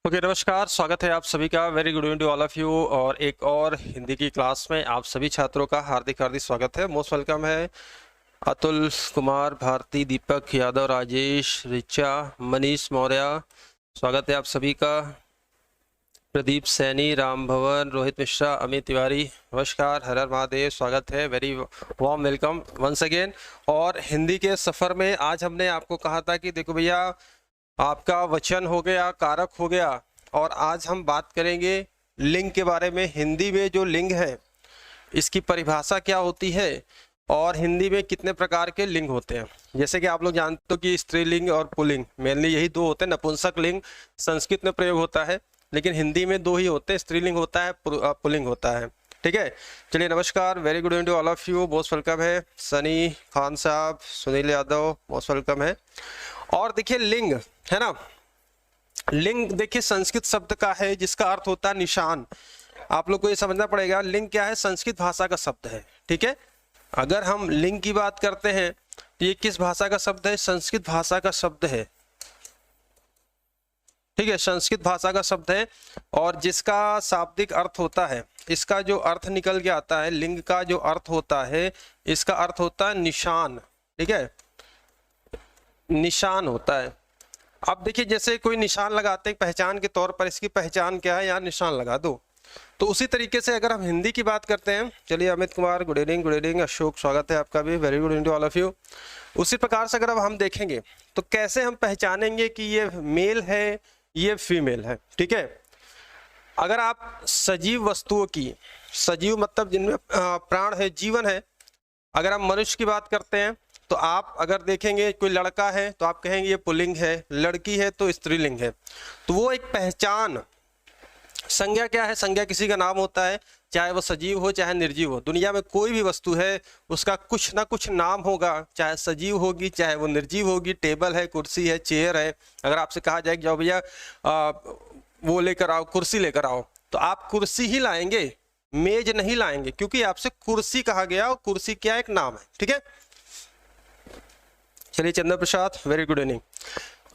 Okay नमस्कार, स्वागत है आप सभी का। Very good evening to all of you. और एक और हिंदी की क्लास में आप सभी छात्रों का हार्दिक हार्दिक स्वागत है। मोस्ट वेलकम है अतुल कुमार, भारती, दीपक यादव, राजेश, रिचा, मनीष मौर्य, स्वागत है आप सभी का। प्रदीप सैनी, राम भवन, रोहित मिश्रा, अमित तिवारी, नमस्कार, हर हर महादेव, स्वागत है। Very warm welcome once again. और हिंदी के सफ़र में आज हमने आपको कहा था कि देखो भैया, आपका वचन हो गया, कारक हो गया, और आज हम बात करेंगे लिंग के बारे में। हिंदी में जो लिंग है इसकी परिभाषा क्या होती है और हिंदी में कितने प्रकार के लिंग होते हैं। जैसे कि आप लोग जानते हो कि स्त्रीलिंग और पुल्लिंग, मेनली यही दो होते हैं। नपुंसक लिंग संस्कृत में प्रयोग होता है, लेकिन हिंदी में दो ही होते हैं, स्त्रीलिंग होता है, पुल्लिंग होता है। ठीक है, चलिए नमस्कार, very good evening to all of you, most welcome है। सनी खान साहब, सुनील यादव, मोस्ट वेलकम है। और देखिए लिंग है ना, लिंग देखिए संस्कृत शब्द का है जिसका अर्थ होता है निशान। आप लोग को ये समझना पड़ेगा लिंग क्या है, संस्कृत भाषा का शब्द है। ठीक है, अगर हम लिंग की बात करते हैं तो ये किस भाषा का शब्द है, संस्कृत भाषा का शब्द है। ठीक है, संस्कृत भाषा का शब्द है और जिसका शाब्दिक अर्थ होता है, इसका जो अर्थ निकल के आता है, लिंग का जो अर्थ होता है, इसका अर्थ होता है निशान। ठीक है, निशान होता है। अब देखिए जैसे कोई निशान लगाते हैं पहचान के तौर पर, इसकी पहचान क्या है, यहाँ निशान लगा दो। तो उसी तरीके से अगर हम हिंदी की बात करते हैं, चलिए Amit Kumar, good evening, good evening. Ashok, स्वागत है आपका भी, very good evening to all of you. उसी प्रकार से अगर अब हम देखेंगे तो कैसे हम पहचानेंगे कि ये मेल है, ये फीमेल है। ठीक है, अगर आप सजीव वस्तुओं की, सजीव मतलब जिनमें प्राण है, जीवन है, अगर हम मनुष्य की बात करते हैं तो आप अगर देखेंगे कोई लड़का है तो आप कहेंगे ये पुल्लिंग है, लड़की है तो स्त्रीलिंग है। तो वो एक पहचान, संज्ञा क्या है, संज्ञा किसी का नाम होता है, चाहे वो सजीव हो चाहे निर्जीव हो। दुनिया में कोई भी वस्तु है उसका कुछ ना कुछ नाम होगा, चाहे सजीव होगी चाहे वो निर्जीव होगी। टेबल है, कुर्सी है, चेयर है। अगर आपसे कहा जाए कि जाओ भैया वो लेकर आओ, कुर्सी लेकर आओ, तो आप कुर्सी ही लाएंगे, मेज नहीं लाएंगे, क्योंकि आपसे कुर्सी कहा गया और कुर्सी क्या एक नाम है। ठीक है, चलिए Chandra Prasad, very good evening.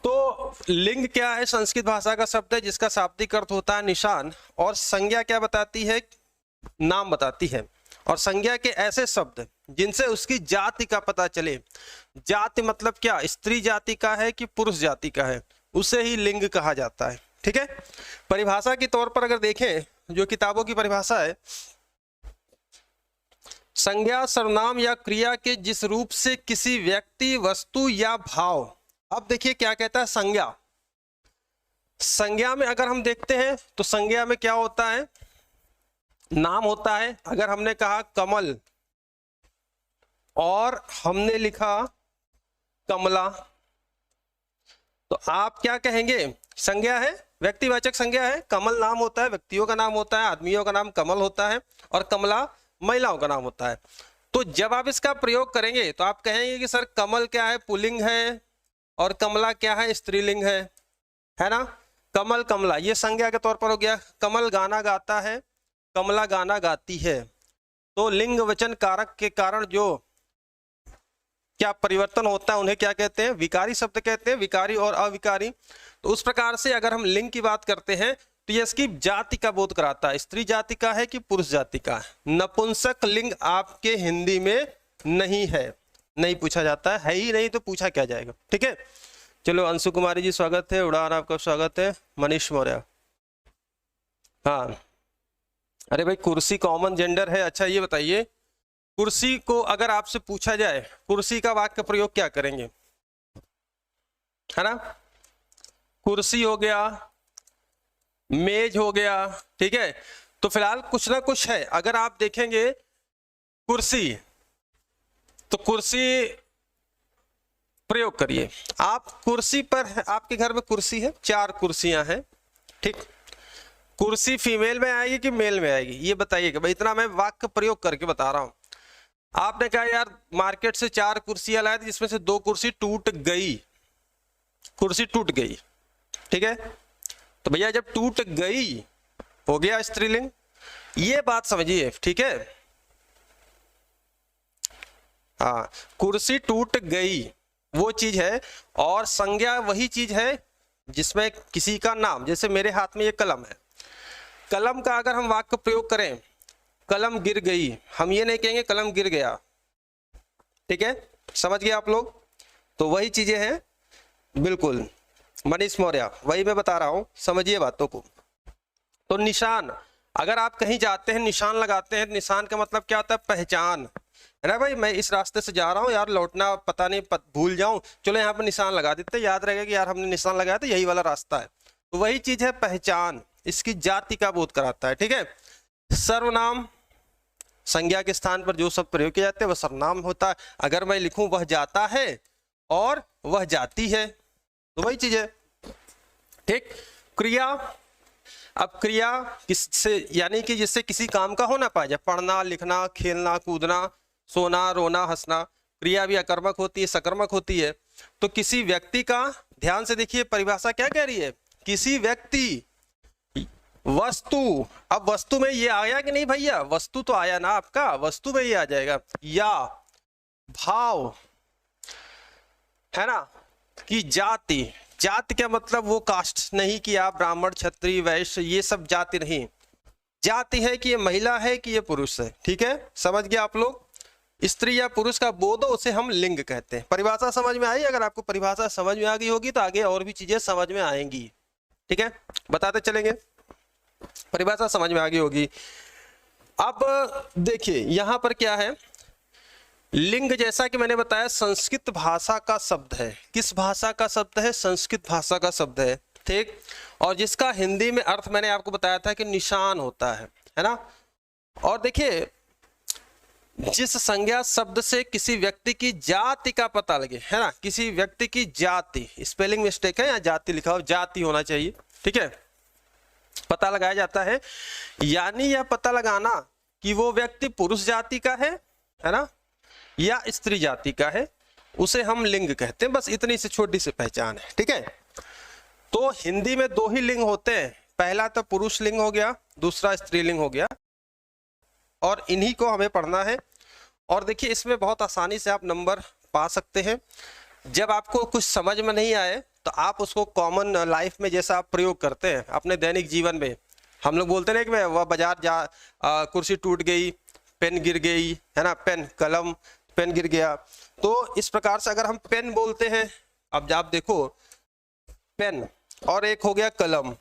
तो लिंग क्या है, संस्कृत भाषा का शब्द है जिसका शाब्दिक अर्थ होता है निशान, और संज्ञा क्या बताती है, नाम बताती है। और संज्ञा के ऐसे शब्द जिनसे उसकी जाति का पता चले। जाति मतलब क्या, स्त्री जाति का है कि पुरुष जाति का है, उसे ही लिंग कहा जाता है। ठीक है, परिभाषा के तौर पर अगर देखें, जो किताबों की परिभाषा है, संज्ञा सर्वनाम या क्रिया के जिस रूप से किसी व्यक्ति, वस्तु या भाव। अब देखिए क्या कहता है संज्ञा। संज्ञा में अगर हम देखते हैं तो संज्ञा में क्या होता है, नाम होता है। अगर हमने कहा कमल और हमने लिखा कमला, तो आप क्या कहेंगे, संज्ञा है, व्यक्तिवाचक संज्ञा है। कमल नाम होता है, व्यक्तियों का नाम होता है, आदमियों का नाम कमल होता है, और कमला महिलाओं का नाम होता है। तो जब आप इसका प्रयोग करेंगे तो आप कहेंगे कि सर कमल क्या है, पुल्लिंग है, और कमला क्या है, स्त्रीलिंग है ना। कमल, कमला, ये संज्ञा के तौर पर हो गया। कमल गाना गाता है, कमला गाना गाती है। तो लिंग वचन कारक के कारण जो क्या परिवर्तन होता है उन्हें क्या कहते हैं, विकारी शब्द कहते हैं, विकारी और अविकारी। तो उस प्रकार से अगर हम लिंग की बात करते हैं तो ये इसकी जाति का बोध कराता है, स्त्री जाति का है कि पुरुष जाति का है। नपुंसक लिंग आपके हिंदी में नहीं है, नहीं पूछा जाता है ही नहीं, तो पूछा क्या जाएगा। ठीक है, चलो अंशु कुमारी जी स्वागत है, उड़ान आपका स्वागत है। मनीष मौर्य, हाँ, अरे भाई कुर्सी कॉमन जेंडर है। अच्छा ये बताइए, कुर्सी को अगर आपसे पूछा जाए कुर्सी का वाक्य प्रयोग क्या करेंगे, है ना। कुर्सी हो गया, मेज हो गया। ठीक है, तो फिलहाल कुछ ना कुछ है। अगर आप देखेंगे कुर्सी, तो कुर्सी प्रयोग करिए आप। कुर्सी पर है, आपके घर में कुर्सी है, 4 कुर्सियां हैं। ठीक, कुर्सी फीमेल में आएगी कि मेल में आएगी, ये बताइएगा भाई। इतना मैं वाक्य प्रयोग करके बता रहा हूं। आपने कहा यार मार्केट से 4 कुर्सियां लाए थे जिसमें से 2 कुर्सी टूट गई, कुर्सी टूट गई। ठीक है, तो भैया जब टूट गई हो गया स्त्रीलिंग, ये बात समझिए। ठीक है, हाँ, कुर्सी टूट गई वो चीज है, और संज्ञा वही चीज है जिसमें किसी का नाम, जैसे मेरे हाथ में ये कलम है, कलम का अगर हम वाक्य प्रयोग करें, कलम गिर गई, हम ये नहीं कहेंगे कलम गिर गया। ठीक है, समझ गए आप लोग? तो वही चीजें हैं, बिल्कुल मनीष मौर्य, वही मैं बता रहा हूं, समझिए बातों को। तो निशान, अगर आप कहीं जाते हैं निशान लगाते हैं, निशान का मतलब क्या होता है? पहचान, है ना भाई, मैं इस रास्ते से जा रहा हूँ यार, लौटना पता नहीं भूल जाऊं, चलो यहाँ पर निशान लगा देते, याद रहेगा कि यार हमने निशान लगाया था, यही वाला रास्ता है। तो वही चीज है पहचान, इसकी जाति का बोध कराता है। ठीक है, सर्वनाम, संज्ञा के स्थान पर जो शब्द प्रयोग किए जाते हैं वह सर्वनाम होता है। अगर मैं लिखूं वह जाता है और वह जाती है, तो वही चीज है। ठीक, क्रिया, अब क्रिया किससे, यानी कि जिससे किसी काम का होना पाए, जब पढ़ना, लिखना, खेलना, कूदना, सोना, रोना, हंसना, क्रिया भी अकर्मक होती है, सकर्मक होती है। तो किसी व्यक्ति का, ध्यान से देखिए परिभाषा क्या कह रही है, किसी व्यक्ति, वस्तु, अब वस्तु में ये आया कि नहीं भैया, वस्तु तो आया ना आपका, वस्तु में ये आ जाएगा, या भाव, है ना, कि जाति, जाति क्या मतलब वो कास्ट नहीं कि आप ब्राह्मण, क्षत्रिय, वैश्य, ये सब जाति नहीं, जाति है कि ये महिला है कि ये पुरुष है। ठीक है, समझ गया आप लोग? स्त्री या पुरुष का बोध हो उसे हम लिंग कहते हैं। परिभाषा समझ में आई? अगर आपको परिभाषा समझ में आ गई होगी तो आगे और भी चीजें समझ में आएंगी। ठीक है, बताते चलेंगे, परिभाषा समझ में आ गई होगी। अब देखिए यहां पर क्या है, लिंग जैसा कि मैंने बताया संस्कृत भाषा का शब्द है। किस भाषा का शब्द है? संस्कृत भाषा का शब्द है। ठीक, और जिसका हिंदी में अर्थ मैंने आपको बताया था कि निशान होता है ना। और देखिए जिस संज्ञा शब्द से किसी व्यक्ति की जाति का पता लगे, है ना, किसी व्यक्ति की जाति, स्पेलिंग मिस्टेक है, यहाँ जाति लिखा हो, जाति होना चाहिए। ठीक है, पता लगाया जाता है, यानी यह पता लगाना कि वो व्यक्ति पुरुष जाति का है ना, या स्त्री जाति का है, उसे हम लिंग कहते हैं। बस इतनी सी छोटी सी पहचान है। ठीक है, तो हिंदी में दो ही लिंग होते हैं, पहला तो पुरुष लिंग हो गया, दूसरा स्त्रीलिंग हो गया, और इन्हीं को हमें पढ़ना है। और देखिए इसमें बहुत आसानी से आप नंबर पा सकते हैं। जब आपको कुछ समझ में नहीं आए तो आप उसको कॉमन लाइफ में जैसा आप प्रयोग करते हैं अपने दैनिक जीवन में, हम लोग बोलते हैं कि मैं वह बाजार जा, कुर्सी टूट गई, पेन गिर गई, है ना, पेन, कलम, पेन गिर गया। तो इस प्रकार से अगर हम पेन बोलते हैं, अब आप देखो पेन और एक हो गया कलम।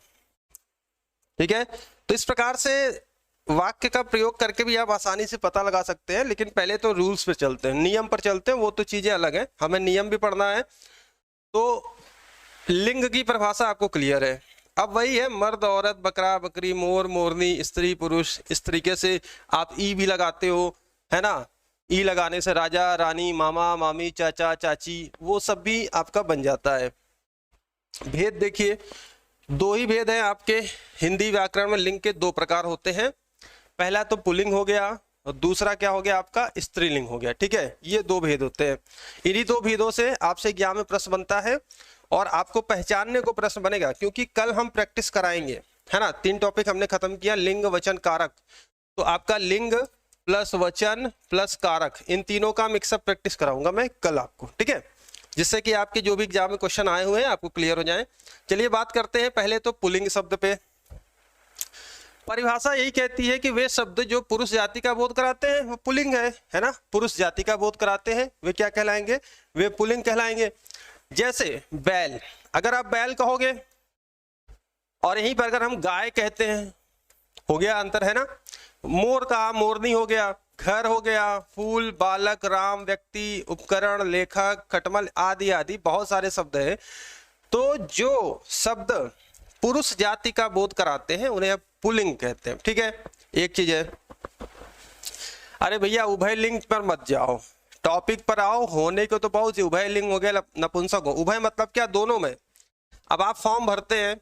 ठीक है, तो इस प्रकार से वाक्य का प्रयोग करके भी आप आसानी से पता लगा सकते हैं। लेकिन पहले तो रूल्स पे चलते हैं, नियम पर चलते हैं, वो तो चीजें अलग है, हमें नियम भी पढ़ना है। तो लिंग की परिभाषा आपको क्लियर है। अब वही है, मर्द, औरत, बकरा, बकरी, मोर, मोरनी, स्त्री, पुरुष। इस तरीके से आप ई भी लगाते हो, है ना, ई लगाने से राजा, रानी, मामा, मामी, चाचा, चाची, वो सब भी आपका बन जाता है। भेद देखिए, दो ही भेद हैं आपके हिंदी व्याकरण में। लिंग के दो प्रकार होते हैं, पहला तो पुल्लिंग हो गया और दूसरा क्या हो गया आपका, स्त्रीलिंग हो गया। ठीक है, ये दो भेद होते हैं। इन्हीं दो भेदों से आपसे एग्जाम में प्रश्न बनता है और आपको पहचानने को प्रश्न बनेगा, क्योंकि कल हम प्रैक्टिस कराएंगे, है ना। 3 टॉपिक हमने खत्म किया, लिंग, वचन, कारक। तो आपका लिंग प्लस वचन प्लस कारक, इन तीनों का मिक्सअप प्रैक्टिस कराऊंगा मैं कल आपको। ठीक है, जिससे कि आपके जो भी एग्जाम में क्वेश्चन आए हुए हैं आपको क्लियर हो जाए। चलिए बात करते हैं पहले तो पुल्लिंग शब्द पे। परिभाषा यही कहती है कि वे शब्द जो पुरुष जाति का बोध कराते हैं वो पुल्लिंग है ना, पुरुष जाति का बोध कराते हैं वे क्या कहलाएंगे, वे पुल्लिंग कहलाएंगे। जैसे बैल, अगर आप बैल कहोगे और यहीं पर अगर हम गाय कहते हैं, हो गया अंतर, है ना। मोर का मोरनी हो गया, घर हो गया, फूल, बालक, राम, व्यक्ति, उपकरण, लेखक, खटमल आदि आदि बहुत सारे शब्द हैं। तो जो शब्द पुरुष जाति का बोध कराते हैं उन्हें पुल्लिंग कहते हैं। ठीक है, एक चीज है, अरे भैया उभय लिंग पर मत जाओ, टॉपिक पर आओ। होने को तो बहुत सी, उभय लिंग हो गया, नपुंसक हो, उभय मतलब क्या, दोनों में। अब आप फॉर्म भरते हैं,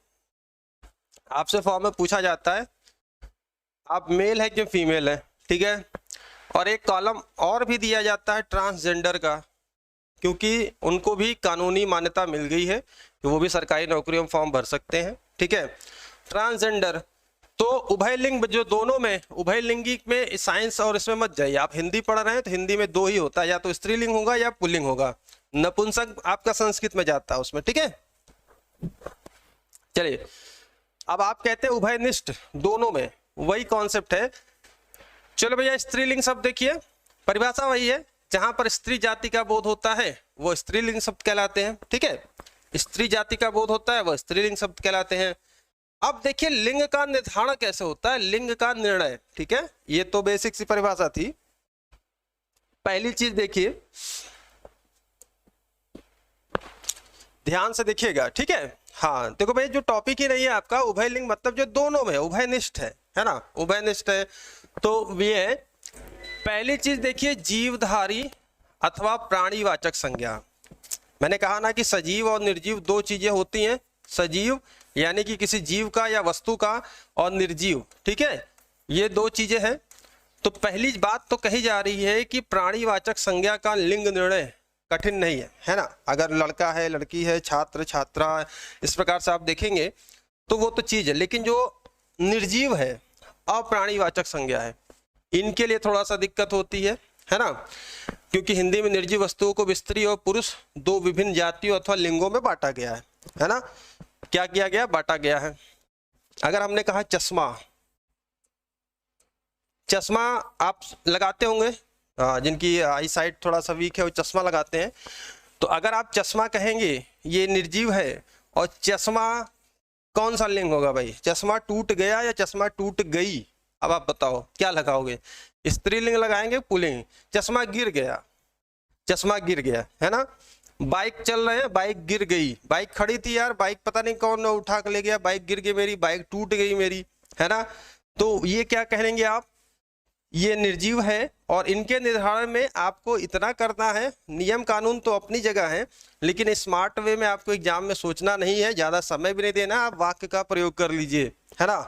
आपसे फॉर्म में पूछा जाता है आप मेल है कि फीमेल है, ठीक है, और एक कॉलम और भी दिया जाता है ट्रांसजेंडर का, क्योंकि उनको भी कानूनी मान्यता मिल गई है कि वो भी सरकारी नौकरियों में फॉर्म भर सकते हैं। ठीक है, ट्रांसजेंडर। तो उभय लिंग जो दोनों में, उभय लिंगी में साइंस और इसमें मत जाइए, आप हिंदी पढ़ रहे हैं तो हिंदी में दो ही होता है, या तो स्त्रीलिंग होगा या पुल्लिंग होगा। नपुंसक आपका संस्कृत में जाता है उसमें। ठीक है, चलिए, अब आप कहते हैं उभयनिष्ठ, दोनों में, वही कॉन्सेप्ट है। चलो भैया, स्त्रीलिंग शब्द देखिए, परिभाषा वही है, जहां पर स्त्री जाति का बोध होता है वो स्त्रीलिंग शब्द कहलाते हैं। ठीक है, स्त्री जाति का बोध होता है वह स्त्रीलिंग शब्द कहलाते हैं। अब देखिए लिंग का निर्धारण कैसे होता है, लिंग का निर्णय। ठीक है, ये तो बेसिक सी परिभाषा थी। पहली चीज देखिए, ध्यान से देखिएगा। ठीक है, हाँ देखो भाई, जो टॉपिक ही नहीं है आपका उभयलिंग, मतलब जो दोनों में उभयनिष्ठ है ना, उभयनिष्ठ है। तो ये पहली चीज देखिए, जीवधारी अथवा प्राणीवाचक संज्ञा। मैंने कहा ना कि सजीव और निर्जीव दो चीजें होती हैं। सजीव यानी कि किसी जीव का या वस्तु का, और निर्जीव, ठीक है, ये दो चीजें हैं। तो पहली बात तो कही जा रही है कि प्राणीवाचक संज्ञा का लिंग निर्णय कठिन नहीं है ना। अगर लड़का है, लड़की है, छात्र छात्रा, इस प्रकार से आप देखेंगे तो वो तो चीज है। लेकिन जो निर्जीव है, अप्राणीवाचक संज्ञा है, इनके लिए थोड़ा सा दिक्कत होती है ना, क्योंकि हिंदी में निर्जीव वस्तुओं को स्त्री और पुरुष दो विभिन्न जातियों अथवा लिंगों में बांटा गया है ना। क्या किया गया, बांटा गया है। अगर हमने कहा चश्मा, चश्मा आप लगाते होंगे, जिनकी आई साइट थोड़ा सा वीक है वो चश्मा लगाते हैं। तो अगर आप चश्मा कहेंगे ये निर्जीव है, और चश्मा कौन सा लिंग होगा भाई, चश्मा टूट गया या चश्मा टूट गई, अब आप बताओ क्या लगाओगे, स्त्रीलिंग लगाएंगे पुल्लिंग। चश्मा गिर गया, चश्मा गिर गया, है ना। बाइक चल रहे हैं, बाइक गिर गई, बाइक खड़ी थी यार, बाइक पता नहीं कौन उठा के ले गया, बाइक गिर गई मेरी, बाइक टूट गई मेरी, है ना। तो ये क्या कहेंगे आप, ये निर्जीव है। और इनके निर्धारण में आपको इतना करना है, नियम कानून तो अपनी जगह है, लेकिन स्मार्ट वे में आपको एग्जाम में सोचना नहीं है, ज्यादा समय भी नहीं देना, आप वाक्य का प्रयोग कर लीजिए, है ना।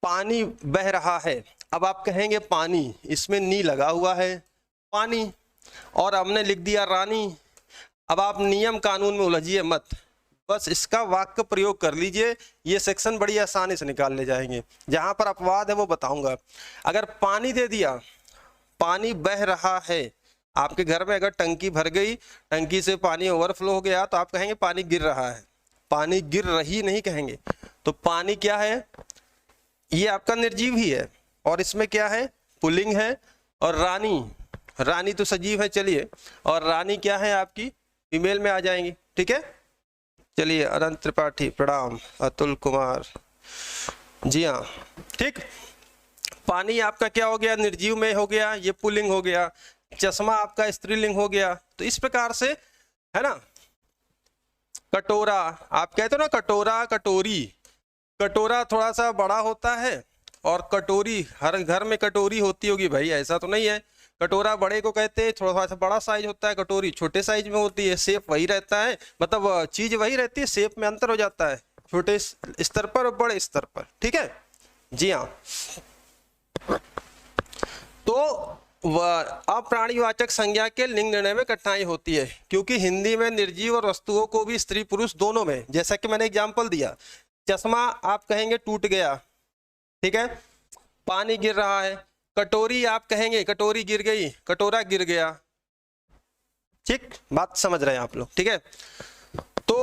पानी बह रहा है, अब आप कहेंगे पानी, इसमें नी लगा हुआ है पानी, और हमने लिख दिया रानी। अब आप नियम कानून में उलझिए मत, बस इसका वाक्य प्रयोग कर लीजिए, ये सेक्शन बड़ी आसानी से निकाल ले जाएंगे। जहां पर अपवाद है वो बताऊंगा। अगर पानी दे दिया, पानी बह रहा है, आपके घर में अगर टंकी भर गई, टंकी से पानी ओवरफ्लो हो गया, तो आप कहेंगे पानी गिर रहा है, पानी गिर रही नहीं कहेंगे। तो पानी क्या है, ये आपका निर्जीव ही है, और इसमें क्या है, पुल्लिंग है। और रानी, रानी तो सजीव है, चलिए, और रानी क्या है आपकी, फीमेल में आ जाएंगी। ठीक है, चलिए, अनंत त्रिपाठी प्रणाम, अतुल कुमार, जी हाँ, ठीक। पानी आपका क्या हो गया, निर्जीव में हो गया, ये पुल्लिंग हो गया। चश्मा आपका स्त्रीलिंग हो गया। तो इस प्रकार से, है ना। कटोरा, आप कहते हो ना कटोरा, कटोरी, कटोरा थोड़ा सा बड़ा होता है, और कटोरी, हर घर में कटोरी होती होगी भाई, ऐसा तो नहीं है। कटोरा बड़े को कहते हैं, थोड़ा सा बड़ा साइज होता है, कटोरी छोटे साइज में होती है, शेप वही रहता है, मतलब चीज वही रहती है, शेप में अंतर हो जाता है, छोटे स्तर पर और बड़े स्तर पर। ठीक है, जी हाँ। तो अप्राणीवाचक संज्ञा के लिंग निर्णय में कठिनाई होती है, क्योंकि हिंदी में निर्जीव और वस्तुओं को भी स्त्री पुरुष दोनों में, जैसा कि मैंने एग्जाम्पल दिया, चश्मा आप कहेंगे टूट गया, ठीक है, पानी गिर रहा है। कटोरी आप कहेंगे कटोरी गिर गई, कटोरा गिर गया। ठीक, बात समझ रहे हैं आप लोग, ठीक है। तो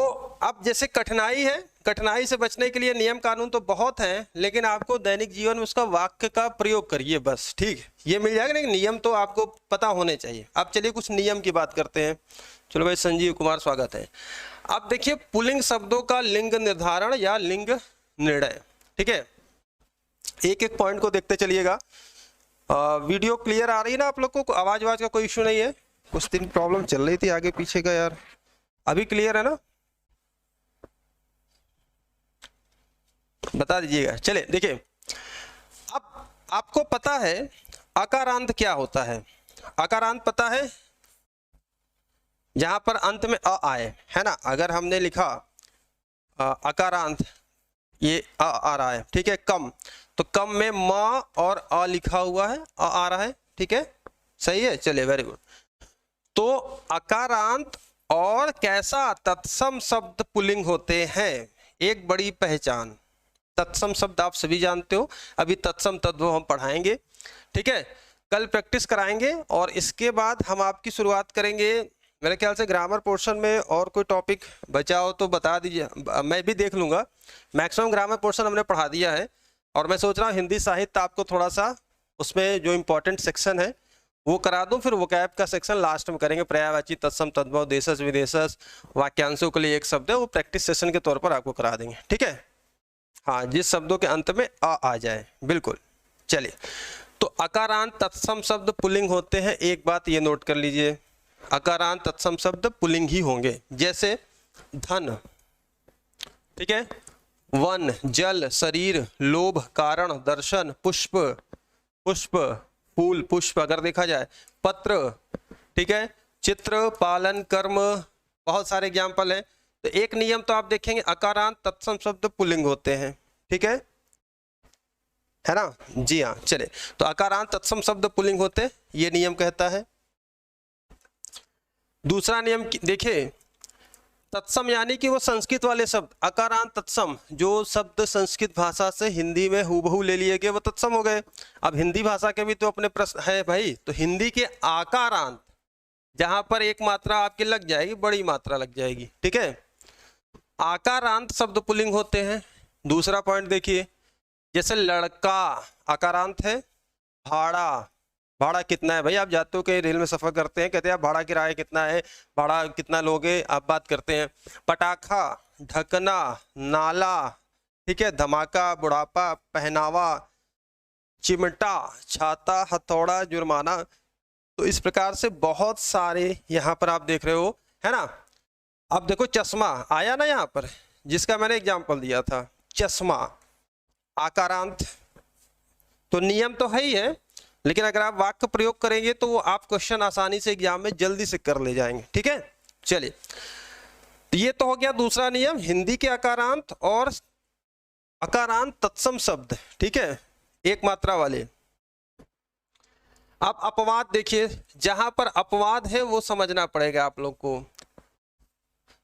अब जैसे कठिनाई है, कठिनाई से बचने के लिए नियम कानून तो बहुत हैं, लेकिन आपको दैनिक जीवन में उसका वाक्य का प्रयोग करिए बस, ठीक। ये मिल जाएगा, लेकिन नियम तो आपको पता होने चाहिए। अब चलिए कुछ नियम की बात करते हैं। चलो भाई, संजीव कुमार स्वागत है। अब देखिए पुल्लिंग शब्दों का लिंग निर्धारण या लिंग निर्णय, ठीक है। एक एक पॉइंट को देखते चलिएगा। वीडियो क्लियर आ रही है ना आप लोग को, आवाज का कोई इश्यू नहीं है। कुछ दिन प्रॉब्लम चल रही थी आगे पीछे का यार, अभी क्लियर है ना, बता दीजिएगा। चले देखिए, अब आपको पता है अकारांत क्या होता है, अकारांत पता है, जहां पर अंत में अ आए, है ना। अगर हमने लिखा अकारांत, ये अ आ रहा है, ठीक है, कम, तो कम में म और अ लिखा हुआ है, अ आ रहा है, ठीक है, सही है, चलिए वेरी गुड। तो अकारांत और कैसा तत्सम शब्द पुल्लिंग होते हैं, एक बड़ी पहचान। तत्सम शब्द आप सभी जानते हो, अभी तत्सम तद्भव हम पढ़ाएंगे, ठीक है, कल प्रैक्टिस कराएंगे, और इसके बाद हम आपकी शुरुआत करेंगे मेरे ख्याल से ग्रामर पोर्शन में और कोई टॉपिक बचा हो तो बता दीजिए, मैं भी देख लूँगा। मैक्सिमम ग्रामर पोर्शन हमने पढ़ा दिया है, और मैं सोच रहा हूँ हिंदी साहित्य आपको थोड़ा सा उसमें जो इम्पोर्टेंट सेक्शन है वो करा दूं, फिर वोकैब का सेक्शन लास्ट में करेंगे। पर्यायवाची, तत्सम, तद्भव, देशज, विदेशज, वाक्यांशों के लिए एक शब्द है, वो प्रैक्टिस सेशन के तौर पर आपको करा देंगे, ठीक है। हाँ, जिस शब्दों के अंत में आ जाए, बिल्कुल। चलिए, तो अकारांत तत्सम शब्द पुल्लिंग होते हैं, एक बात ये नोट कर लीजिए, अकारांत तत्सम शब्द पुल्लिंग ही होंगे। जैसे धन, ठीक है, वन, जल, शरीर, लोभ, कारण, दर्शन, पुष्प, पुष्प, फूल, पुष्प अगर देखा जाए, पत्र, ठीक है, चित्र, पालन, कर्म, बहुत सारे एग्जाम्पल हैं। तो एक नियम तो आप देखेंगे, अकारांत तत्सम शब्द पुल्लिंग होते हैं, ठीक है ना, जी हाँ। चले, तो अकारांत तत्सम शब्द पुल्लिंग होते, ये नियम कहता है। दूसरा नियम देखिए, तत्सम यानी कि वो संस्कृत वाले शब्द, अकारांत तत्सम, जो शब्द संस्कृत भाषा से हिंदी में हूबहू ले लिए गए वो तत्सम हो गए। अब हिंदी भाषा के भी तो अपने प्रश्न है भाई, तो हिंदी के आकारांत, जहां पर एक मात्रा आपकी लग जाएगी, बड़ी मात्रा लग जाएगी, ठीक है, आकारांत शब्द पुल्लिंग होते हैं। दूसरा पॉइंट देखिए, जैसे लड़का आकारांत है, भाड़ा, भाड़ा कितना है भाई, आप जाते हो कहीं रेल में सफर करते हैं, कहते हैं भाड़ा किराया कितना है, भाड़ा कितना लोगे, आप बात करते हैं। पटाखा, ढकना, नाला, ठीक है, धमाका, बुढ़ापा, पहनावा, चिमटा, छाता, हथौड़ा, जुर्माना। तो इस प्रकार से बहुत सारे यहाँ पर आप देख रहे हो, है ना। अब देखो चश्मा आया ना यहाँ पर, जिसका मैंने एग्जाम्पल दिया था, चश्मा आकारांत। तो नियम तो है ही है, लेकिन अगर आप वाक्य प्रयोग करेंगे तो वो आप क्वेश्चन आसानी से एग्जाम में जल्दी से कर ले जाएंगे, ठीक है। चलिए, तो ये तो हो गया दूसरा नियम, हिंदी के अकारांत और अकारांत तत्सम शब्द, ठीक है, एक मात्रा वाले। अब अपवाद देखिए, जहां पर अपवाद है वो समझना पड़ेगा आप लोग को,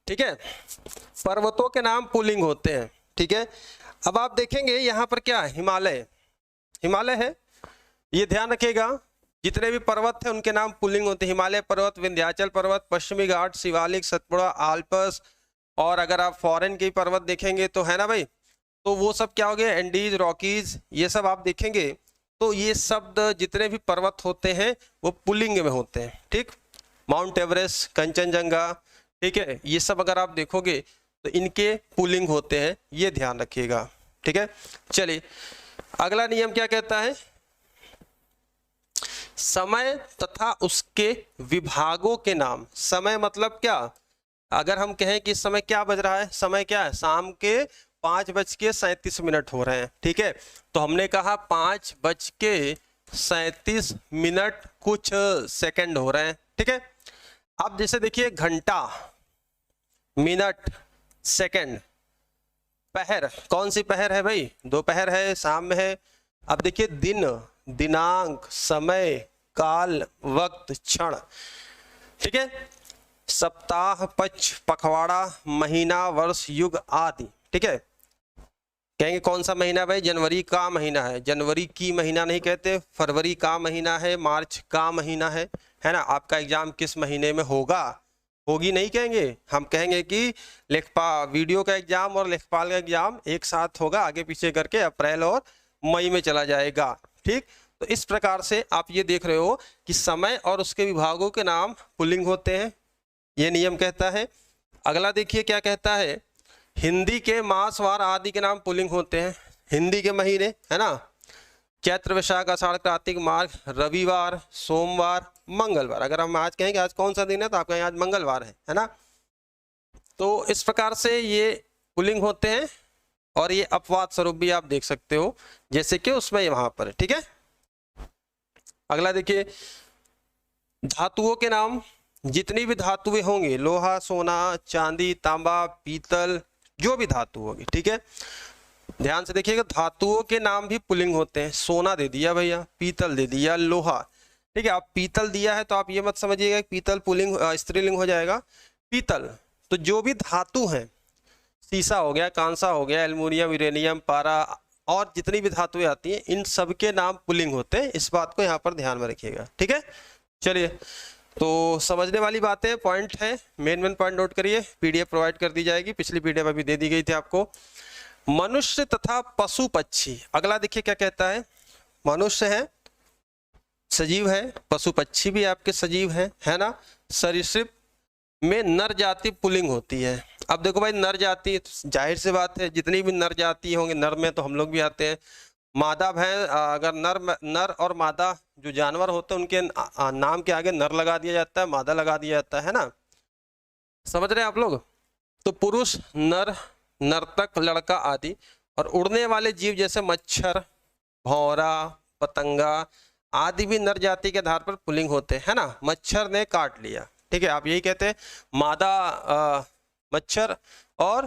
ठीक है। पर्वतों के नाम पुल्लिंग होते हैं, ठीक है। अब आप देखेंगे यहाँ पर क्या है, हिमालय, हिमालय है, ये ध्यान रखिएगा, जितने भी पर्वत हैं उनके नाम पुल्लिंग होते हैं। हिमालय पर्वत, विंध्याचल पर्वत, पश्चिमी घाट, शिवालिक, सतपुड़ा, आल्प्स। और अगर आप फॉरेन के पर्वत देखेंगे तो है ना भाई, तो वो सब क्या हो गया, एंडीज, रॉकीज, ये सब आप देखेंगे तो ये शब्द जितने भी पर्वत होते हैं वो पुल्लिंग में होते हैं, ठीक। माउंट एवरेस्ट, कंचनजंगा, ठीक है, ये सब अगर आप देखोगे तो इनके पुल्लिंग होते हैं, ये ध्यान रखिएगा, ठीक है। चलिए, अगला नियम क्या कहता है, समय तथा उसके विभागों के नाम। समय मतलब क्या, अगर हम कहें कि इस समय क्या बज रहा है, समय क्या है, शाम के 5:37 हो रहे हैं, ठीक है। तो हमने कहा 5:37 कुछ सेकंड हो रहे हैं, ठीक है। अब जैसे देखिए, घंटा, मिनट, सेकंड, पहर, कौन सी पहर है भाई, दोपहर है, शाम में है। अब देखिए, दिन, दिनांक, समय, काल, वक्त, क्षण, ठीक है। सप्ताह, पक्ष, पखवाड़ा, महीना, वर्ष, युग आदि, ठीक है। कहेंगे कौन सा महीना भाई, जनवरी का महीना है, जनवरी की महीना नहीं कहते, फरवरी का महीना है, मार्च का महीना है ना। आपका एग्जाम किस महीने में होगा, होगी नहीं कहेंगे, हम कहेंगे कि वीडियो का एग्जाम और लेखपाल का एग्जाम एक साथ होगा, आगे पीछे करके अप्रैल और मई में चला जाएगा, ठीक। तो इस प्रकार से आप ये देख रहे हो कि समय और उसके विभागों के नाम पुल्लिंग होते हैं, ये नियम कहता है। अगला देखिए क्या कहता है, हिंदी के मास, वार आदि के नाम पुल्लिंग होते हैं। हिंदी के महीने, है ना, चैत्र, वैशाख, आषाढ़, कार्तिक, माघ, रविवार, सोमवार, मंगलवार। अगर हम आज कहेंगे आज कौन सा दिन है तो आप कहेंगे आज मंगलवार है ना। तो इस प्रकार से ये पुल्लिंग होते हैं, और ये अपवाद स्वरूप भी आप देख सकते हो, जैसे कि उसमें वहां पर, ठीक है। अगला देखिए, धातुओं के नाम, जितनी भी धातुएं होंगी, लोहा, सोना, चांदी, तांबा, पीतल, जो भी धातु होगी, ठीक है। ध्यान से देखिएगा, धातुओं के नाम भी पुल्लिंग होते हैं। सोना दे दिया भैया, पीतल दे दिया, लोहा, ठीक है। आप पीतल दिया है तो आप ये मत समझिएगा पीतल पुल्लिंग स्त्रीलिंग हो जाएगा। पीतल, तो जो भी धातु हैं, सीसा हो गया, कांसा हो गया, एल्युमिनियम, यूरेनियम, पारा, और जितनी भी धातुएं आती हैं इन सब के नाम पुल्लिंग होते हैं। इस बात को यहाँ पर ध्यान में रखिएगा, ठीक है। चलिए, तो समझने वाली बातें पॉइंट है, मेन पॉइंट नोट करिए। पीडीएफ प्रोवाइड कर दी जाएगी, पिछली पीडीएफ अभी दे दी गई थी आपको। मनुष्य तथा पशु पक्षी, अगला देखिए क्या कहता है। मनुष्य है, सजीव है, पशु पक्षी भी आपके सजीव है ना। सरीसृप में नर जाति पुल्लिंग होती है। अब देखो भाई, नर जाति जाहिर सी बात है, जितनी भी नर जाति होंगे, नर में तो हम लोग भी आते हैं। मादा भैंस, अगर नर और मादा जो जानवर होते हैं उनके नाम के आगे नर लगा दिया जाता है, मादा लगा दिया जाता है ना। समझ रहे हैं आप लोग। तो पुरुष, नर, नर्तक, लड़का आदि। और उड़ने वाले जीव जैसे मच्छर, भौरा, पतंगा आदि भी नर जाति के आधार पर पुल्लिंग होते हैं ना। मच्छर ने काट लिया, ठीक है, आप यही कहते हैं मादा मच्छर, और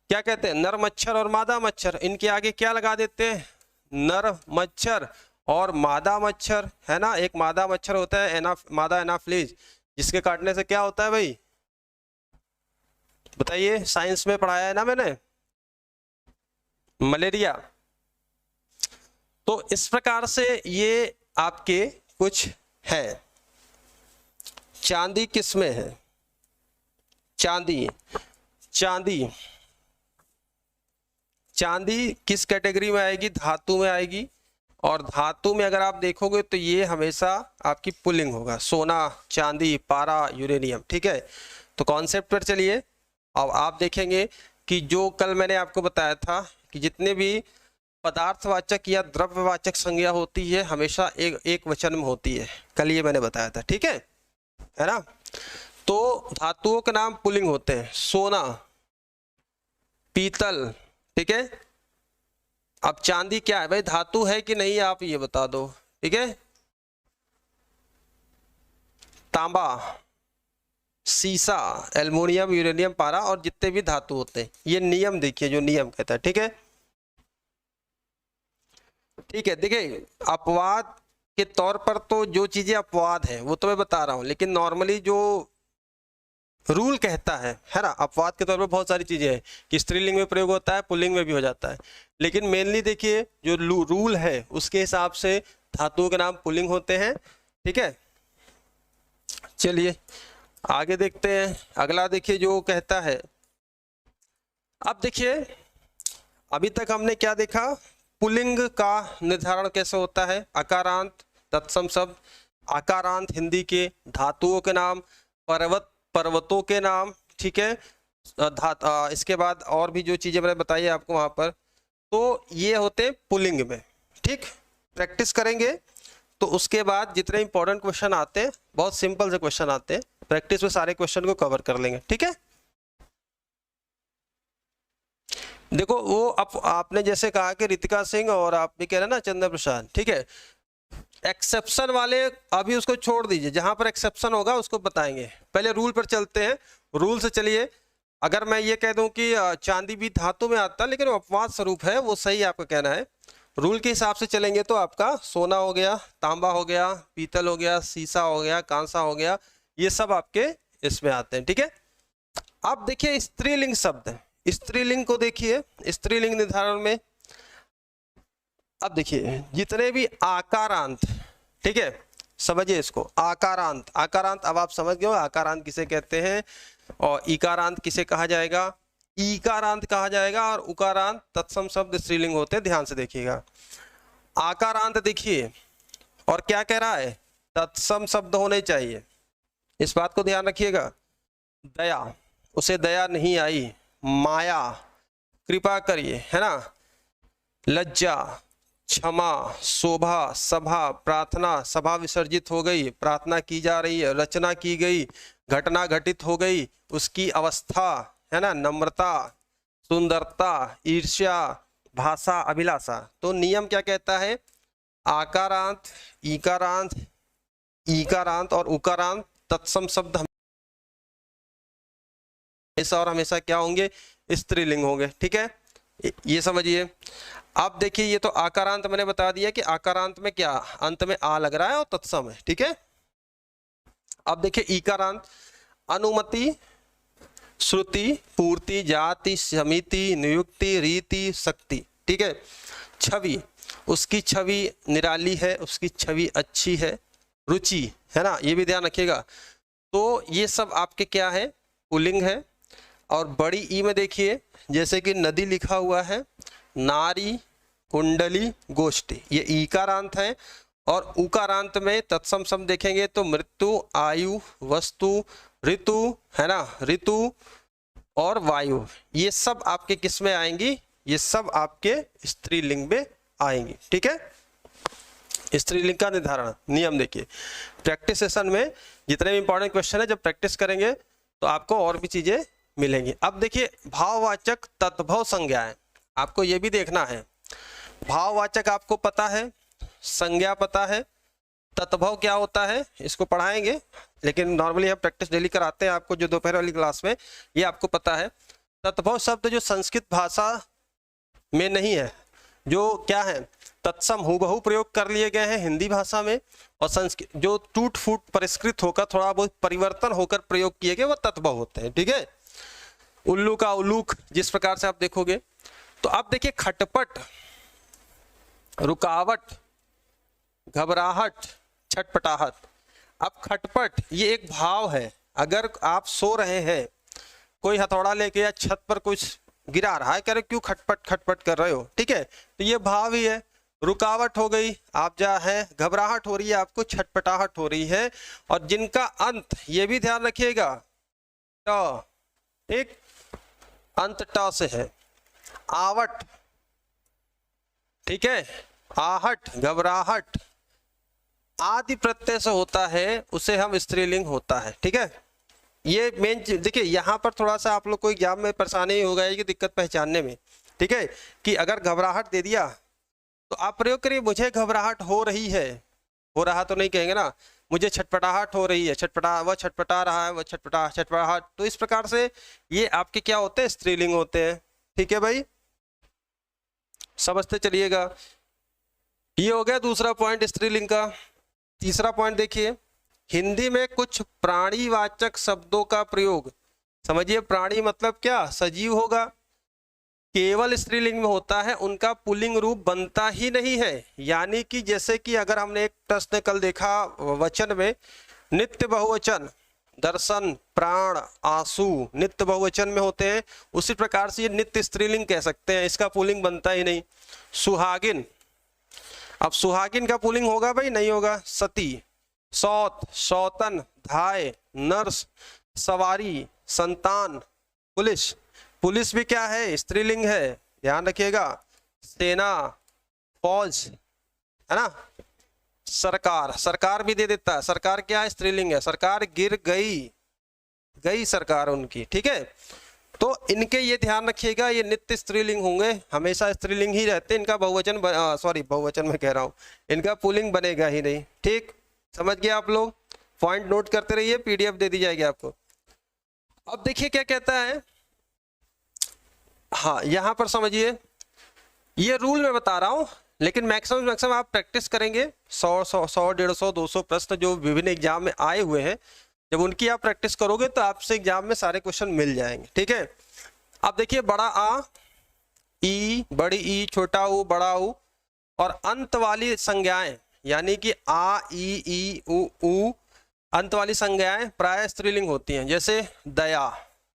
क्या कहते हैं नर मच्छर और मादा मच्छर। इनके आगे क्या लगा देते हैं, नर मच्छर और मादा मच्छर, है ना। एक मादा मच्छर होता है मादा एनाफ्लीज, जिसके काटने से क्या होता है भाई, बताइए, साइंस में पढ़ाया है ना मैंने, मलेरिया। तो इस प्रकार से ये आपके कुछ है। चांदी किस में है, चांदी किस कैटेगरी में आएगी, धातु में आएगी। और धातु में अगर आप देखोगे तो ये हमेशा आपकी पुल्लिंग होगा, सोना, चांदी, पारा, यूरेनियम, ठीक है। तो कॉन्सेप्ट पर चलिए। अब आप देखेंगे कि जो कल मैंने आपको बताया था कि जितने भी पदार्थवाचक या द्रव्यवाचक संज्ञा होती है हमेशा एक वचन में होती है, कल ये मैंने बताया था, ठीक है ना। तो धातुओं के नाम पुल्लिंग होते हैं, सोना, पीतल, ठीक है। अब चांदी क्या है भाई, धातु है कि नहीं, आप ये बता दो, ठीक है। तांबा, सीसा, एल्युमिनियम, यूरेनियम, पारा और जितने भी धातु होते हैं, ये नियम देखिए, जो नियम कहता है, ठीक है। ठीक है, देखिए अपवाद के तौर पर तो जो चीजें अपवाद है वो तो मैं बता रहा हूं, लेकिन नॉर्मली जो रूल कहता है ना, अपवाद के तौर पर बहुत सारी चीजें हैं कि स्त्रीलिंग में प्रयोग होता है, पुल्लिंग में भी हो जाता है, लेकिन मेनली देखिए जो रूल है उसके हिसाब से धातुओं के नाम पुल्लिंग होते हैं, ठीक है। चलिए आगे देखते हैं। अगला देखिए जो कहता है, अब देखिए अभी तक हमने क्या देखा, पुल्लिंग का निर्धारण कैसे होता है, अकारांत, तत्सम शब्द, आकारांत हिंदी के, धातुओं के नाम, पर्वतों के नाम, ठीक है। इसके बाद और भी जो चीजें मैंने बताई आपको वहां पर, तो ये होते हैं पुल्लिंग में, ठीक। प्रैक्टिस करेंगे तो उसके बाद जितने इंपॉर्टेंट क्वेश्चन आते हैं, बहुत सिंपल से क्वेश्चन आते हैं, प्रैक्टिस में सारे क्वेश्चन को कवर कर लेंगे, ठीक है। देखो वो आपने जैसे कहा कि रितिका सिंह और आप भी कह रहे हैं ना चंद्र प्रसाद, ठीक है। एक्सेप्शन वाले अभी उसको छोड़ दीजिए, जहां पर एक्सेप्शन होगा उसको बताएंगे। पहले रूल पर चलते हैं, रूल से चलिए। अगर मैं ये कह दूं कि चांदी भी धातु में आता है लेकिन वो अपवाद स्वरूप है, वो सही आपका कहना है। रूल के हिसाब से चलेंगे तो आपका सोना हो गया, तांबा हो गया, पीतल हो गया, सीसा हो गया, कांसा हो गया, ये सब आपके इसमें आते हैं, ठीक है। अब देखिए स्त्रीलिंग शब्द, स्त्रीलिंग को देखिए, स्त्रीलिंग निर्धारण में अब देखिए जितने भी आकारांत, ठीक है, समझिए इसको, आकारांत, आकारांत अब आप समझ गए हो आकारांत किसे कहते हैं और इकारांत किसे कहा जाएगा, ईकारांत कहा जाएगा, और उकारांत तत्सम शब्द स्त्रीलिंग होते हैं, ध्यान से देखिएगा। आकारांत देखिए और क्या कह रहा है, तत्सम शब्द होने चाहिए, इस बात को ध्यान रखिएगा। दया, उसे दया नहीं आई, माया, कृपा करिए, है ना, लज्जा, क्षमा, शोभा, सभा, प्रार्थना, सभा विसर्जित हो गई, प्रार्थना की जा रही है, रचना की गई, घटना घटित हो गई, उसकी अवस्था, है ना, नम्रता, सुंदरता, ईर्ष्या, भाषा, अभिलाषा। तो नियम क्या कहता है, आकारांत, ईकारांत, ईकारांत और उकारांत तत्सम शब्द हमेशा और हमेशा क्या होंगे, स्त्रीलिंग होंगे, ठीक है, ये समझिए। अब देखिए ये तो आकारांत मैंने बता दिया कि आकारांत में क्या अंत में आ लग रहा है और तत्सम है, ठीक है। अब देखिए ईकारांत, अनुमति, श्रुति, पूर्ति, जाति, समिति, नियुक्ति, रीति, शक्ति, ठीक है। छवि, उसकी छवि निराली है, उसकी छवि अच्छी है, रुचि, है ना, ये भी ध्यान रखिएगा। तो ये सब आपके क्या है, पुल्लिंग है। और बड़ी ई में देखिए जैसे कि नदी लिखा हुआ है, नारी, कुंडली, गोष्ठी, ये ईकारांत है। और उकारांत में तत्सम शब्द देखेंगे तो मृत्यु, आयु, वस्तु, ऋतु, है ना, ऋतु और वायु, ये सब आपके किस में आएंगी, ये सब आपके स्त्रीलिंग में आएंगी। ठीक है, स्त्रीलिंग का निर्धारण नियम देखिए, प्रैक्टिस सेशन में जितने भी इंपॉर्टेंट क्वेश्चन है जब प्रैक्टिस करेंगे तो आपको और भी चीजें मिलेंगी। अब देखिए भाववाचक तद्भव संज्ञाएं, आपको ये भी देखना है। भाववाचक आपको पता है, संज्ञा पता है, तद्भव क्या होता है इसको पढ़ाएंगे, लेकिन नॉर्मली हम प्रैक्टिस डेली कराते हैं आपको, जो दोपहर वाली क्लास में, ये आपको पता है। तद्भव शब्द जो संस्कृत भाषा में नहीं है, जो क्या है तत्सम हूबहू प्रयोग कर लिए गए हैं हिंदी भाषा में, और संस्कृत जो टूट फूट परिष्कृत होकर थोड़ा बहुत परिवर्तन होकर प्रयोग किए गए वो तद्भव होते हैं। ठीक है, उल्लू का उल्लूक जिस प्रकार से आप देखोगे। तो आप देखिए खटपट, रुकावट, घबराहट, छटपटाहट। अब खटपट ये एक भाव है, अगर आप सो रहे हैं, कोई हथौड़ा लेके या छत पर कुछ गिरा रहा है, कह रहे क्यों खटपट खटपट कर रहे हो, ठीक है, तो ये भाव ही है। रुकावट हो गई, आप जा है, घबराहट हो रही है आपको, छटपटाहट हो रही है। और जिनका अंत, ये भी ध्यान रखिएगा, ट, एक अंत ट से है। आवट, ठीक है, आहट, घबराहट आदि प्रत्यय से होता है, उसे हम स्त्रीलिंग होता है। ठीक है, ये मेन देखिए, यहाँ पर थोड़ा सा आप लोग को एग्जाम में परेशानी हो गई कि दिक्कत पहचानने में। ठीक है, कि अगर घबराहट दे दिया तो आप प्रयोग करिए मुझे घबराहट हो रही है, हो रहा तो नहीं कहेंगे ना, मुझे छटपटाहट हो रही है, वह छटपटा रहा है, वह छटपटाहट। तो इस प्रकार से ये आपके क्या होते हैं, स्त्रीलिंग होते हैं। ठीक है भाई, समझते चलिएगा। ये हो गया दूसरा पॉइंट स्त्रीलिंग का। तीसरा पॉइंट देखिए, हिंदी में कुछ प्राणीवाचक शब्दों का प्रयोग, समझिए प्राणी मतलब क्या, सजीव होगा, केवल स्त्रीलिंग में होता है, उनका पुल्लिंग रूप बनता ही नहीं है। यानी कि जैसे कि अगर हमने एक प्रश्न कल देखा वचन में, नित्य बहुवचन, दर्शन, प्राण, आंसू नित्य बहुवचन में होते हैं, उसी प्रकार से ये नित्य स्त्रीलिंग कह सकते हैं, इसका पुल्लिंग बनता ही नहीं। सुहागिन, अब सुहागिन का पुल्लिंग होगा भाई, नहीं होगा। सती, सौत, सौतन, धाय, नर्स, सवारी, संतान, पुलिस, पुलिस भी क्या है, स्त्रीलिंग है, ध्यान रखिएगा। सेना, फौज, है ना, सरकार, सरकार भी दे देता है, सरकार क्या है, स्त्रीलिंग है। सरकार गिर गई, गई सरकार उनकी। ठीक है, तो इनके ये ध्यान रखिएगा, ये नित्य स्त्रीलिंग होंगे, हमेशा स्त्रीलिंग ही रहते, इनका बहुवचन बहुवचन में कह रहा हूँ, इनका पुल्लिंग बनेगा ही नहीं। ठीक, समझ गए आप लोग, पॉइंट नोट करते रहिए, पीडीएफ दे दी जाएगी आपको। अब देखिए क्या कहता है, हाँ यहाँ पर समझिए, ये रूल मैं बता रहा हूँ, लेकिन मैक्सिमम आप प्रैक्टिस करेंगे। 100, 150, 200 प्रश्न जो विभिन्न एग्जाम में आए हुए हैं, जब उनकी आप प्रैक्टिस करोगे तो आपसे एग्जाम में सारे क्वेश्चन मिल जाएंगे। ठीक है, अब देखिए बड़ा आ, ई, बड़ी ई, छोटा ऊ, बड़ा ऊ, और अंत वाली संज्ञाएं, यानी कि आ, ई, ऊ, अंत वाली संज्ञाएं प्राय स्त्रीलिंग होती हैं। जैसे दया,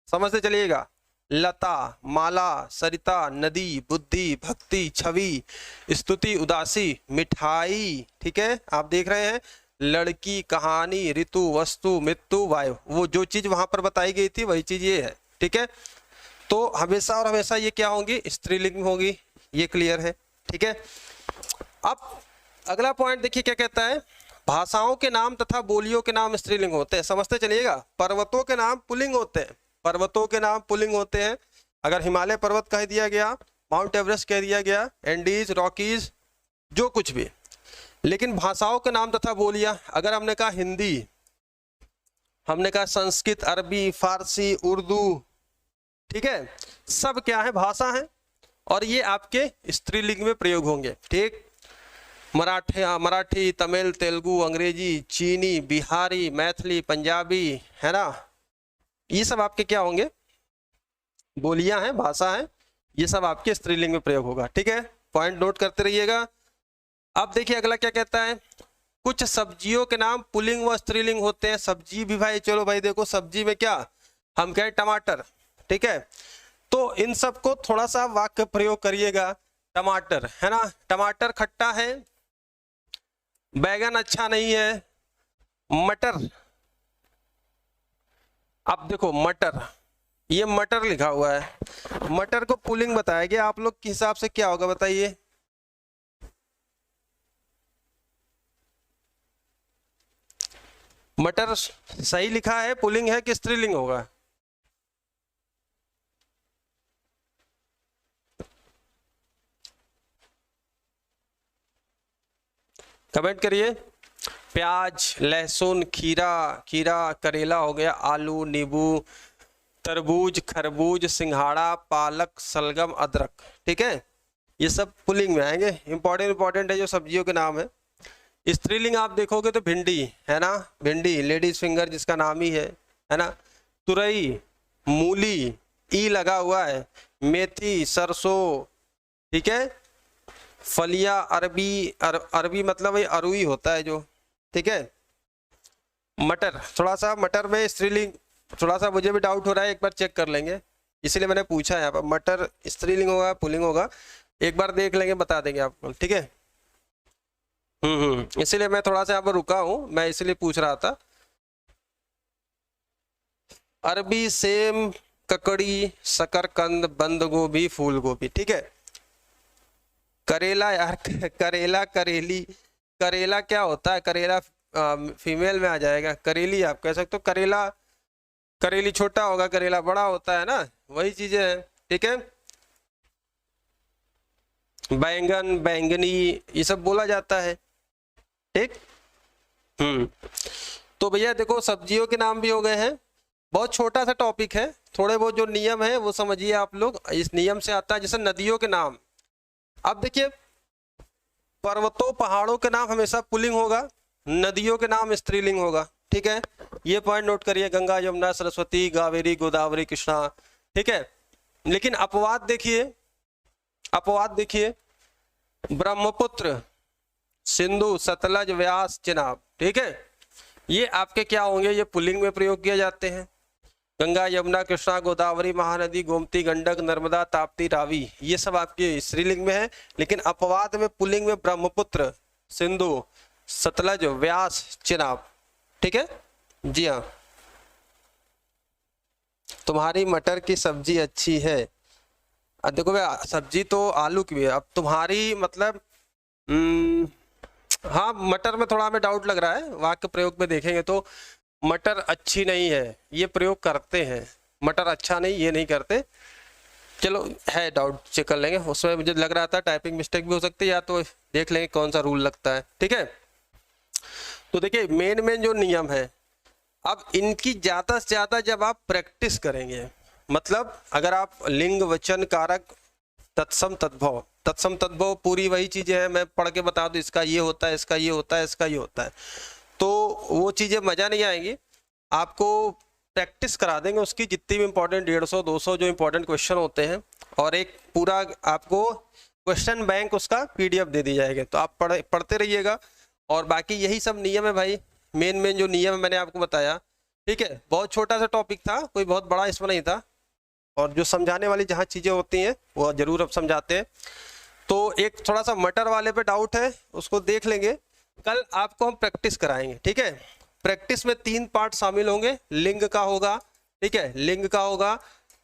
समझते चलिएगा, लता, माला, सरिता, नदी, बुद्धि, भक्ति, छवि, स्तुति, उदासी, मिठाई। ठीक है, आप देख रहे हैं, लड़की, कहानी, ऋतु, वस्तु, मृत्यु, वायु, वो जो चीज वहां पर बताई गई थी वही चीज ये है। ठीक है, तो हमेशा और हमेशा ये क्या होंगी, स्त्रीलिंग होगी, ये क्लियर है। ठीक है, अब अगला पॉइंट देखिए क्या कहता है, भाषाओं के नाम तथा बोलियों के नाम स्त्रीलिंग होते हैं, समझते चलिएगा। पर्वतों के नाम पुल्लिंग होते हैं, पर्वतों के नाम पुल्लिंग होते हैं। अगर हिमालय पर्वत कह दिया गया, माउंट एवरेस्ट कह दिया गया, एंडीज, रॉकीज, जो कुछ भी। लेकिन भाषाओं के नाम तथा बोलियां, अगर हमने कहा हिंदी, हमने कहा संस्कृत, अरबी, फारसी, उर्दू, ठीक है, सब क्या है, भाषा है, और ये आपके स्त्रीलिंग में प्रयोग होंगे। ठीक, मराठी, तमिल, तेलुगु, अंग्रेजी, चीनी, बिहारी, मैथिली, पंजाबी, है ना, ये सब आपके क्या होंगे, बोलियां हैं, भाषा है, ये सब आपके स्त्रीलिंग में प्रयोग होगा। ठीक है, पॉइंट नोट करते रहिएगा। अब देखिए अगला क्या कहता है, कुछ सब्जियों के नाम पुल्लिंग व स्त्रीलिंग होते हैं। सब्जी भी भाई, चलो भाई देखो सब्जी में क्या हम कहें टमाटर, ठीक है, तो इन सबको थोड़ा सा वाक्य प्रयोग करिएगा। टमाटर है ना, टमाटर खट्टा है, बैगन अच्छा नहीं है, मटर, अब देखो मटर, ये मटर लिखा हुआ है, मटर को पुल्लिंग बताया गया, आप लोग के हिसाब से क्या होगा बताइए। मटर सही लिखा है, पुल्लिंग है कि स्त्रीलिंग होगा? कमेंट करिए। प्याज, लहसुन, खीरा, खीरा, करेला हो गया, आलू, नींबू, तरबूज, खरबूज, सिंघाड़ा, पालक, सलगम, अदरक, ठीक है, ये सब पुल्लिंग में आएंगे। इंपॉर्टेंट है जो सब्जियों के नाम है। स्त्रीलिंग आप देखोगे तो भिंडी है ना, भिंडी, लेडीज फिंगर जिसका नाम ही है ना, तुरई, मूली, ई लगा हुआ है, मेथी, सरसों, ठीक है, फलिया, अरबी, अरबी मतलब ये अरुई होता है जो, ठीक है। मटर, थोड़ा सा मटर में स्त्रीलिंग थोड़ा सा मुझे भी डाउट हो रहा है, एक बार चेक कर लेंगे, इसीलिए मैंने पूछा है यहाँ पर। मटर स्त्रीलिंग होगा पुल्लिंग होगा, एक बार देख लेंगे, बता देंगे आपको, ठीक है। इसीलिए मैं थोड़ा सा यहाँ पर रुका हूँ, मैं इसीलिए पूछ रहा था। अरबी, सेम, ककड़ी, शकरकंद, बंद गोभी, फूल गोभी, ठीक है। करेला यार, करेला, करेली, करेला क्या होता है? करेला फीमेल में आ जाएगा, करेली आप कह सकते हो। करेला, करेली छोटा होगा, करेला बड़ा होता है ना, वही चीजें हैं, ठीक है। बैंगन, बैंगनी, ये सब बोला जाता है, ठीक। तो भैया देखो सब्जियों के नाम भी हो गए हैं। बहुत छोटा सा टॉपिक है, थोड़े बहुत जो नियम है वो समझिए आप लोग। इस नियम से आता है जैसे नदियों के नाम। अब देखिए पर्वतों पहाड़ों के नाम हमेशा पुल्लिंग होगा, नदियों के नाम स्त्रीलिंग होगा, ठीक है। ये पॉइंट नोट करिए, गंगा, यमुना, सरस्वती, कावेरी, गोदावरी, कृष्णा, ठीक है। लेकिन अपवाद देखिए, अपवाद देखिए, ब्रह्मपुत्र, सिंधु, सतलज, व्यास, चिनाब, ठीक है, ये आपके क्या होंगे? ये पुल्लिंग में प्रयोग किए जाते हैं। गंगा, यमुना, कृष्णा, गोदावरी, महानदी, गोमती, गंडक, नर्मदा, ताप्ती, रावी, ये सब आपके स्त्रीलिंग में है। लेकिन अपवाद में पुल्लिंग में ब्रह्मपुत्र, सिंधु, सतलज, व्यास, चिनाब, ठीक है जी हाँ। तुम्हारी मटर की सब्जी अच्छी है। अब देखो भाई सब्जी तो आलू की भी है, अब तुम्हारी मतलब हाँ, मटर में थोड़ा हमें डाउट लग रहा है, वाक्य प्रयोग में देखेंगे तो मटर अच्छी नहीं है ये प्रयोग करते हैं, मटर अच्छा नहीं ये नहीं करते। चलो है डाउट, चेक कर लेंगे, उसमें मुझे लग रहा था टाइपिंग मिस्टेक भी हो सकती है, या तो देख लेंगे कौन सा रूल लगता है, ठीक है। तो देखिए मेन जो नियम है, अब इनकी ज़्यादा से ज़्यादा जब आप प्रैक्टिस करेंगे, मतलब अगर आप लिंग, वचन, कारक, तत्सम, तद्भव, तत्सम तद्भव पूरी वही चीज़ें हैं, मैं पढ़ के बता दूं इसका ये होता है, इसका ये होता है, इसका ये होता है, तो वो चीज़ें मज़ा नहीं आएंगी। आपको प्रैक्टिस करा देंगे उसकी, जितनी भी इंपॉर्टेंट 150-200 जो इंपॉर्टेंट क्वेश्चन होते हैं, और एक पूरा आपको क्वेश्चन बैंक उसका PDF दे दी जाएगी, तो आप पढ़ते रहिएगा। और बाकी यही सब नियम है भाई, मेन जो नियम है मैंने आपको बताया, ठीक है। बहुत छोटा सा टॉपिक था, कोई बहुत बड़ा इसमें नहीं था, और जो समझाने वाली जहाँ चीज़ें होती हैं वो ज़रूर अब समझाते हैं। तो एक थोड़ा सा मटर वाले पे डाउट है, उसको देख लेंगे, कल आपको हम प्रैक्टिस कराएंगे, ठीक है। प्रैक्टिस में 3 पार्ट शामिल होंगे, लिंग का होगा, ठीक है, लिंग का होगा,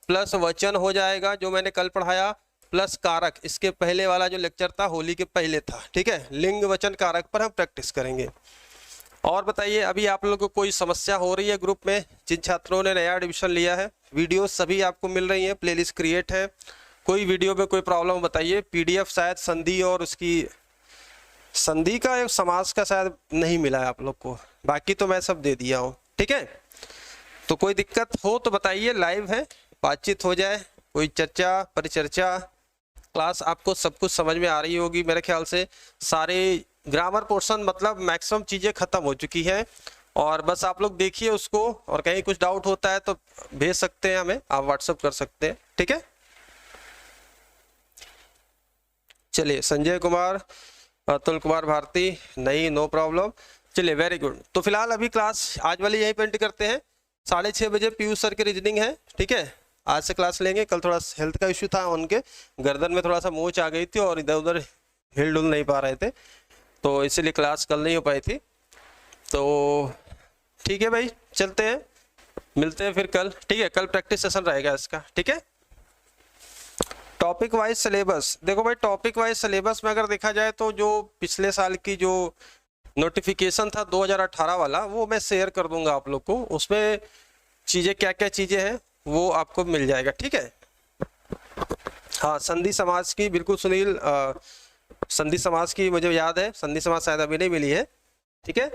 प्लस वचन हो जाएगा जो मैंने कल पढ़ाया, प्लस कारक, इसके पहले वाला जो लेक्चर था होली के पहले था, ठीक है। लिंग, वचन, कारक पर हम प्रैक्टिस करेंगे। और बताइए अभी आप लोगों को कोई समस्या हो रही है ग्रुप में? जिन छात्रों ने नया एडमिशन लिया है, वीडियो सभी आपको मिल रही है, प्लेलिस्ट क्रिएट है, कोई वीडियो में कोई प्रॉब्लम बताइए। PDF शायद संधि और उसकी संधि का एक समास का शायद नहीं मिला है आप लोग को, बाकी तो मैं सब दे दिया हूँ, ठीक है। तो कोई दिक्कत हो तो बताइए, लाइव है, बातचीत हो जाए, कोई चर्चा परिचर्चा। क्लास आपको सब कुछ समझ में आ रही होगी मेरे ख्याल से, सारे ग्रामर पोर्शन मतलब मैक्सिमम चीज़ें ख़त्म हो चुकी हैं, और बस आप लोग देखिए उसको, और कहीं कुछ डाउट होता है तो भेज सकते हैं हमें, आप व्हाट्सअप कर सकते हैं, ठीक है। चलिए संजय कुमार, अतुल कुमार भारती नहीं, नो प्रॉब्लम। चलिए वेरी गुड। तो फिलहाल अभी क्लास आज वाली यहीं पेंट करते हैं। 6:30 बजे पीयूष सर की रीजनिंग है, ठीक है। आज से क्लास लेंगे। कल थोड़ा हेल्थ का इश्यू था, उनके गर्दन में थोड़ा सा मोच आ गई थी और इधर उधर हिल डुल नहीं पा रहे थे, तो इसीलिए क्लास कल नहीं हो पाई थी। तो ठीक है भाई, चलते हैं, मिलते हैं फिर कल, ठीक है। कल प्रैक्टिस सेशन रहेगा इसका, ठीक है। टॉपिक वाइज सिलेबस, देखो भाई टॉपिक वाइज सिलेबस में अगर देखा जाए तो जो पिछले साल की जो नोटिफिकेशन था 2018 वाला, वो मैं शेयर कर दूंगा आप लोग को। उसमें चीज़ें क्या क्या चीज़ें हैं वो आपको मिल जाएगा, ठीक है। हाँ, संधि समाज की बिल्कुल सुनील, संधि समाज की मुझे याद है, संधि समाज शायद अभी नहीं मिली है, ठीक है।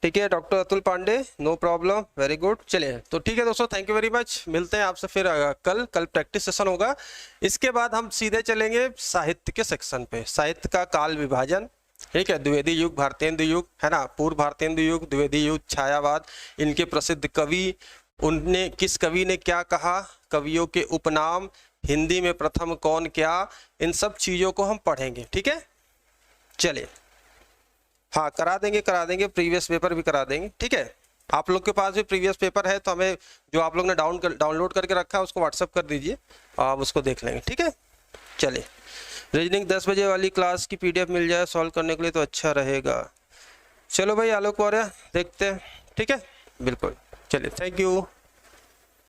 ठीक है doctor Atul Pandey, no problem, very good. चलिए तो ठीक है दोस्तों, थैंक यू वेरी मच। मिलते हैं आपसे फिर कल प्रैक्टिस सेशन होगा। इसके बाद हम सीधे चलेंगे साहित्य के सेक्शन पे। साहित्य का काल विभाजन, ठीक है, द्विवेदी युग, भारतेंदु युग, है ना, पूर्व भारतेंदु युग, द्विवेदी युग, छायावाद, इनके प्रसिद्ध कवि, उनने किस कवि ने क्या कहा, कवियों के उपनाम, हिंदी में प्रथम कौन क्या, इन सब चीज़ों को हम पढ़ेंगे, ठीक है। चलिए, हाँ करा देंगे, प्रीवियस पेपर भी करा देंगे, ठीक है। आप लोग के पास भी प्रीवियस पेपर है तो हमें जो आप लोग ने डाउनलोड करके रखा है उसको व्हाट्सअप कर दीजिए, आप उसको देख लेंगे, ठीक है। चलिए, रीजनिंग 10 बजे वाली क्लास की PDF मिल जाए सॉल्व करने के लिए तो अच्छा रहेगा। चलो भाई आलोक मौर्य देखते हैं, ठीक है, बिल्कुल। चलिए, थैंक यू।